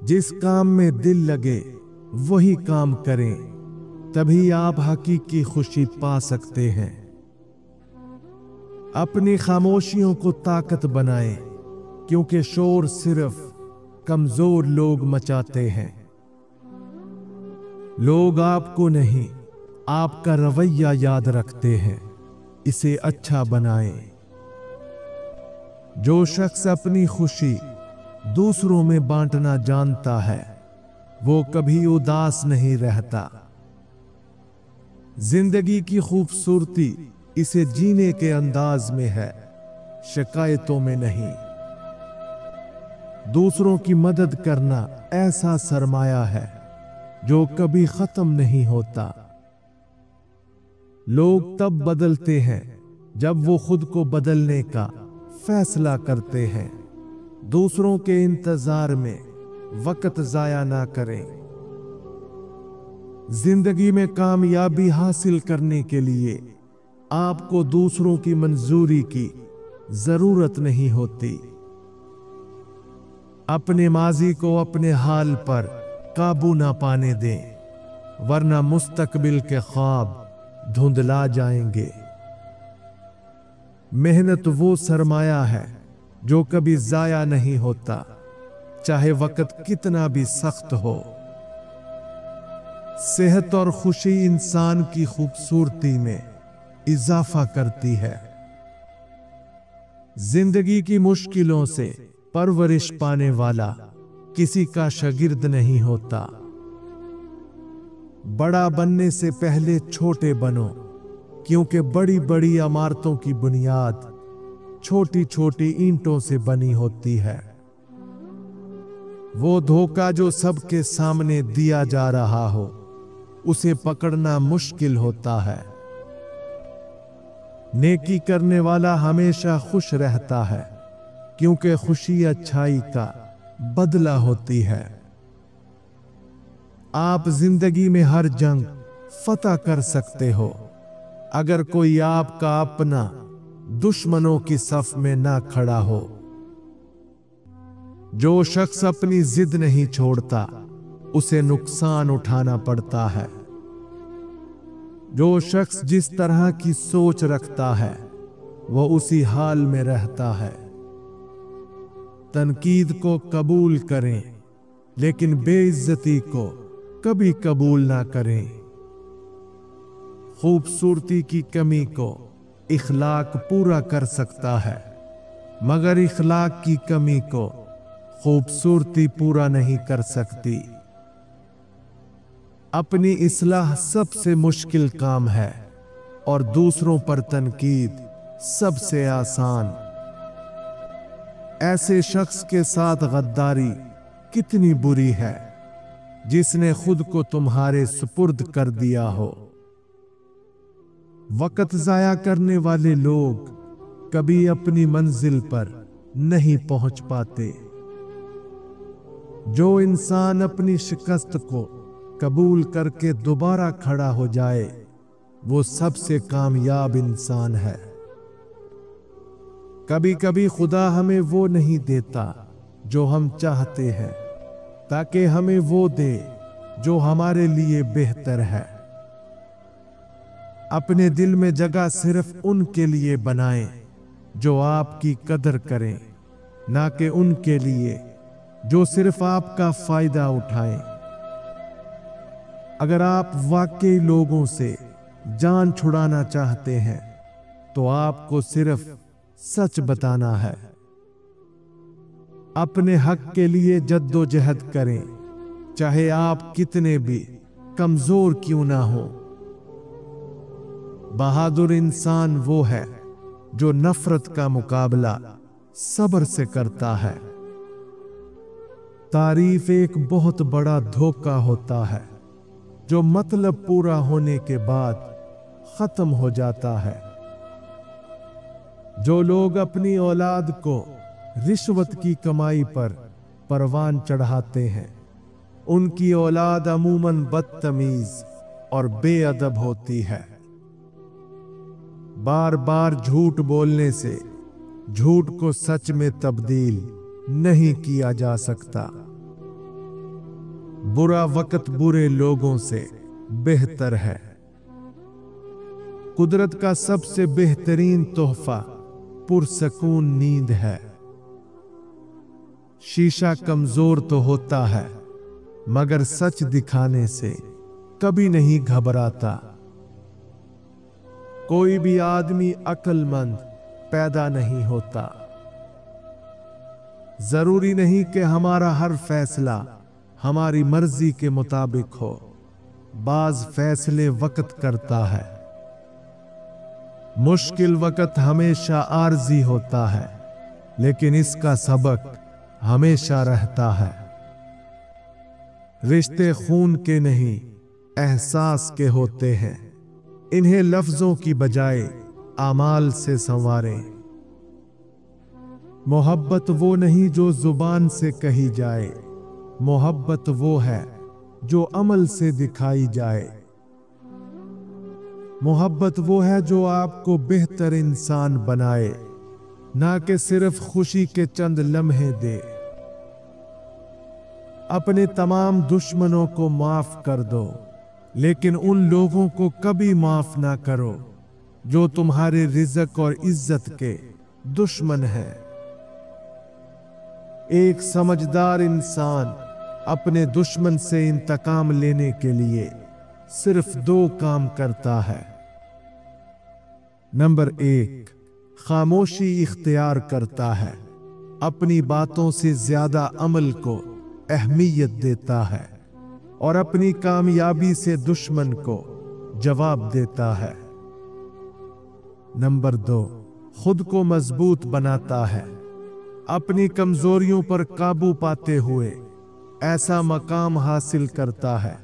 जिस काम में दिल लगे वही काम करें, तभी आप हकीकी खुशी पा सकते हैं। अपनी खामोशियों को ताकत बनाएं, क्योंकि शोर सिर्फ कमजोर लोग मचाते हैं। लोग आपको नहीं, आपका रवैया याद रखते हैं, इसे अच्छा बनाएं। जो शख्स अपनी खुशी दूसरों में बांटना जानता है, वो कभी उदास नहीं रहता। जिंदगी की खूबसूरती इसे जीने के अंदाज में है, शिकायतों में नहीं। दूसरों की मदद करना ऐसा सरमाया है जो कभी खत्म नहीं होता। लोग तब बदलते हैं जब वो खुद को बदलने का फैसला करते हैं। दूसरों के इंतजार में वक्त जाया ना करें। जिंदगी में कामयाबी हासिल करने के लिए आपको दूसरों की मंजूरी की जरूरत नहीं होती। अपने माजी को अपने हाल पर काबू ना पाने दें, वरना मुस्तकबिल के ख्वाब धुंधला जाएंगे। मेहनत वो सरमाया है जो कभी जाया नहीं होता, चाहे वक्त कितना भी सख्त हो। सेहत और खुशी इंसान की खूबसूरती में इजाफा करती है। जिंदगी की मुश्किलों से परवरिश पाने वाला किसी का शागिर्द नहीं होता। बड़ा बनने से पहले छोटे बनो, क्योंकि बड़ी बड़ी इमारतों की बुनियाद छोटी छोटी ईंटों से बनी होती है। वो धोखा जो सबके सामने दिया जा रहा हो, उसे पकड़ना मुश्किल होता है। नेकी करने वाला हमेशा खुश रहता है, क्योंकि खुशी अच्छाई का बदला होती है। आप जिंदगी में हर जंग फतह कर सकते हो, अगर कोई आपका अपना दुश्मनों की सफ में ना खड़ा हो। जो शख्स अपनी जिद नहीं छोड़ता, उसे नुकसान उठाना पड़ता है। जो शख्स जिस तरह की सोच रखता है, वो उसी हाल में रहता है। तनकीद को कबूल करें, लेकिन बेइज्जती को कभी कबूल ना करें। खूबसूरती की कमी को इखलाक पूरा कर सकता है, मगर इखलाक की कमी को खूबसूरती पूरा नहीं कर सकती। अपनी इस्लाह सबसे मुश्किल काम है और दूसरों पर तनकीद सबसे आसान। ऐसे शख्स के साथ गद्दारी कितनी बुरी है, जिसने खुद को तुम्हारे सुपुर्द कर दिया हो। वक्त जाया करने वाले लोग कभी अपनी मंजिल पर नहीं पहुंच पाते। जो इंसान अपनी शिकस्त को कबूल करके दोबारा खड़ा हो जाए, वो सबसे कामयाब इंसान है। कभी कभी खुदा हमें वो नहीं देता जो हम चाहते हैं, ताकि हमें वो दे जो हमारे लिए बेहतर है। अपने दिल में जगह सिर्फ उनके लिए बनाएं जो आपकी कदर करें, ना कि उनके लिए जो सिर्फ आपका फायदा उठाएं। अगर आप वाकई लोगों से जान छुड़ाना चाहते हैं, तो आपको सिर्फ सच बताना है। अपने हक के लिए जद्दोजहद करें, चाहे आप कितने भी कमजोर क्यों ना हो। बहादुर इंसान वो है जो नफरत का मुकाबला सब्र से करता है। तारीफ एक बहुत बड़ा धोखा होता है, जो मतलब पूरा होने के बाद खत्म हो जाता है। जो लोग अपनी औलाद को रिश्वत की कमाई पर परवान चढ़ाते हैं, उनकी औलाद अमूमन बदतमीज और बेअदब होती है। बार बार झूठ बोलने से झूठ को सच में तब्दील नहीं किया जा सकता। बुरा वक्त बुरे लोगों से बेहतर है। कुदरत का सबसे बेहतरीन तोहफा पुरसकून नींद है। शीशा कमजोर तो होता है, मगर सच दिखाने से कभी नहीं घबराता। कोई भी आदमी अक्लमंद पैदा नहीं होता। जरूरी नहीं कि हमारा हर फैसला हमारी मर्जी के मुताबिक हो। बाज फैसले वक्त करता है। मुश्किल वक्त हमेशा आर्जी होता है, लेकिन इसका सबक हमेशा रहता है। रिश्ते खून के नहीं, एहसास के होते हैं। इन्हें लफ्जों की बजाय आमाल से संवारें। मोहब्बत वो नहीं जो जुबान से कही जाए, मोहब्बत वो है जो अमल से दिखाई जाए। मोहब्बत वो है जो आपको बेहतर इंसान बनाए, ना कि सिर्फ खुशी के चंद लम्हे दे। अपने तमाम दुश्मनों को माफ कर दो, लेकिन उन लोगों को कभी माफ ना करो जो तुम्हारे रिज़्क और इज्जत के दुश्मन हैं। एक समझदार इंसान अपने दुश्मन से इंतकाम लेने के लिए सिर्फ 2 काम करता है। नंबर 1, खामोशी इख्तियार करता है। अपनी बातों से ज्यादा अमल को अहमियत देता है और अपनी कामयाबी से दुश्मन को जवाब देता है। नंबर 2, खुद को मजबूत बनाता है। अपनी कमजोरियों पर काबू पाते हुए ऐसा मकाम हासिल करता है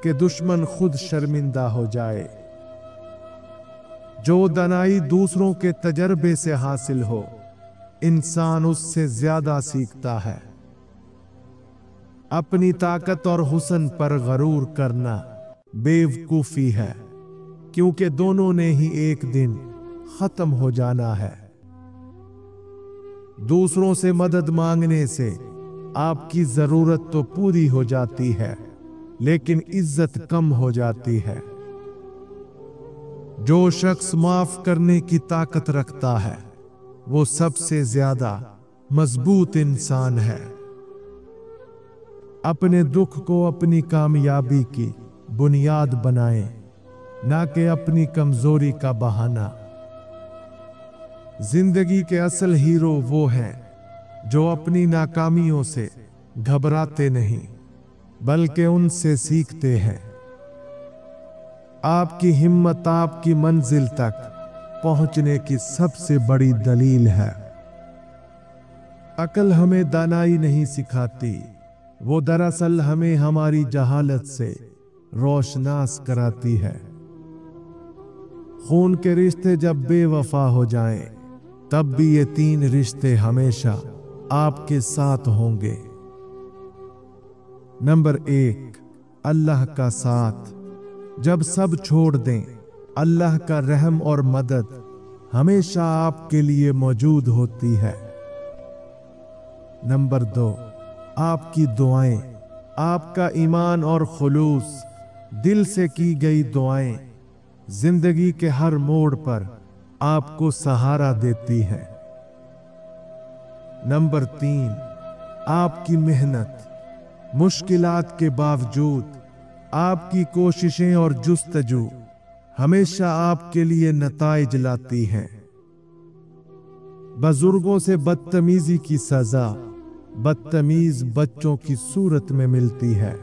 कि दुश्मन खुद शर्मिंदा हो जाए। जो दनाई दूसरों के तजर्बे से हासिल हो, इंसान उससे ज्यादा सीखता है। अपनी ताकत और हुस्न पर गरूर करना बेवकूफी है, क्योंकि दोनों ने ही एक दिन खत्म हो जाना है। दूसरों से मदद मांगने से आपकी जरूरत तो पूरी हो जाती है, लेकिन इज्जत कम हो जाती है। जो शख्स माफ करने की ताकत रखता है, वो सबसे ज्यादा मजबूत इंसान है। अपने दुख को अपनी कामयाबी की बुनियाद बनाएं, ना कि अपनी कमजोरी का बहाना। जिंदगी के असल हीरो वो हैं जो अपनी नाकामियों से घबराते नहीं, बल्कि उनसे सीखते हैं। आपकी हिम्मत आपकी मंजिल तक पहुंचने की सबसे बड़ी दलील है। अकल हमें दानाई नहीं सिखाती, वो दरअसल हमें हमारी जहालत से रोशनास कराती है। खून के रिश्ते जब बेवफा हो जाएं, तब भी ये 3 रिश्ते हमेशा आपके साथ होंगे। नंबर 1, अल्लाह का साथ। जब सब छोड़ दें, अल्लाह का रहम और मदद हमेशा आपके लिए मौजूद होती है। नंबर 2, आपकी दुआएं। आपका ईमान और खुलूस, दिल से की गई दुआएं जिंदगी के हर मोड़ पर आपको सहारा देती है। नंबर 3, आपकी मेहनत। मुश्किलात के बावजूद आपकी कोशिशें और जुस्तजू हमेशा आपके लिए नताइज लाती हैं। बुजुर्गों से बदतमीजी की सजा बदतमीज बच्चों की सूरत में मिलती है।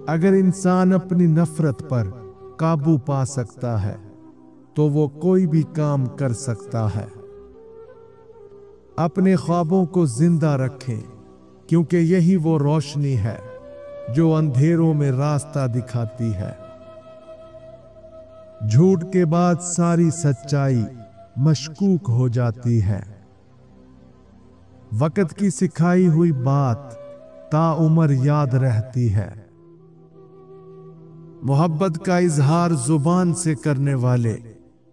अगर इंसान अपनी नफरत पर काबू पा सकता है, तो वो कोई भी काम कर सकता है। अपने ख्वाबों को जिंदा रखें, क्योंकि यही वो रोशनी है जो अंधेरों में रास्ता दिखाती है। झूठ के बाद सारी सच्चाई मशकूक हो जाती है। वक्त की सिखाई हुई बात ताउम्र याद रहती है। मोहब्बत का इजहार जुबान से करने वाले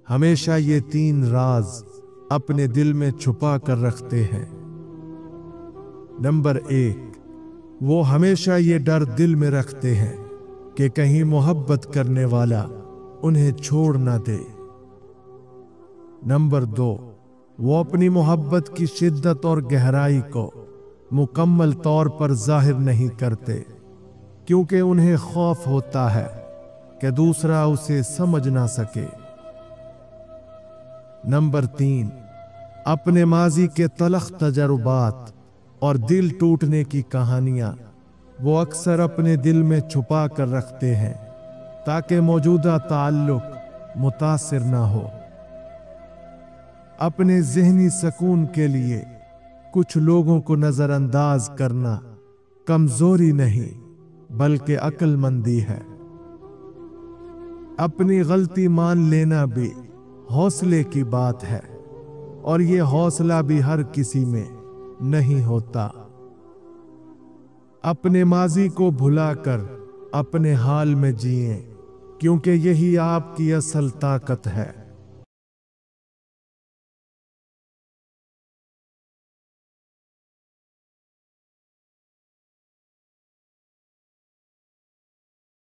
हमेशा ये 3 राज अपने दिल में छुपा कर रखते हैं। नंबर 1, वो हमेशा ये डर दिल में रखते हैं कि कहीं मोहब्बत करने वाला उन्हें छोड़ ना दे। नंबर 2, वो अपनी मोहब्बत की शिद्दत और गहराई को मुकम्मल तौर पर जाहिर नहीं करते, क्योंकि उन्हें खौफ होता है कि दूसरा उसे समझ ना सके। नंबर 3, अपने माजी के तलख तजुर्बात और दिल टूटने की कहानियां वो अक्सर अपने दिल में छुपा कर रखते हैं ताकि मौजूदा ताल्लुक मुतासिर ना हो। अपने ज़हनी सुकून के लिए कुछ लोगों को नजरअंदाज करना कमजोरी नहीं बल्कि अक्लमंदी है। अपनी गलती मान लेना भी हौसले की बात है, और ये हौसला भी हर किसी में नहीं होता। अपने माजी को भुलाकर अपने हाल में जिएं, क्योंकि यही आपकी असल ताकत है।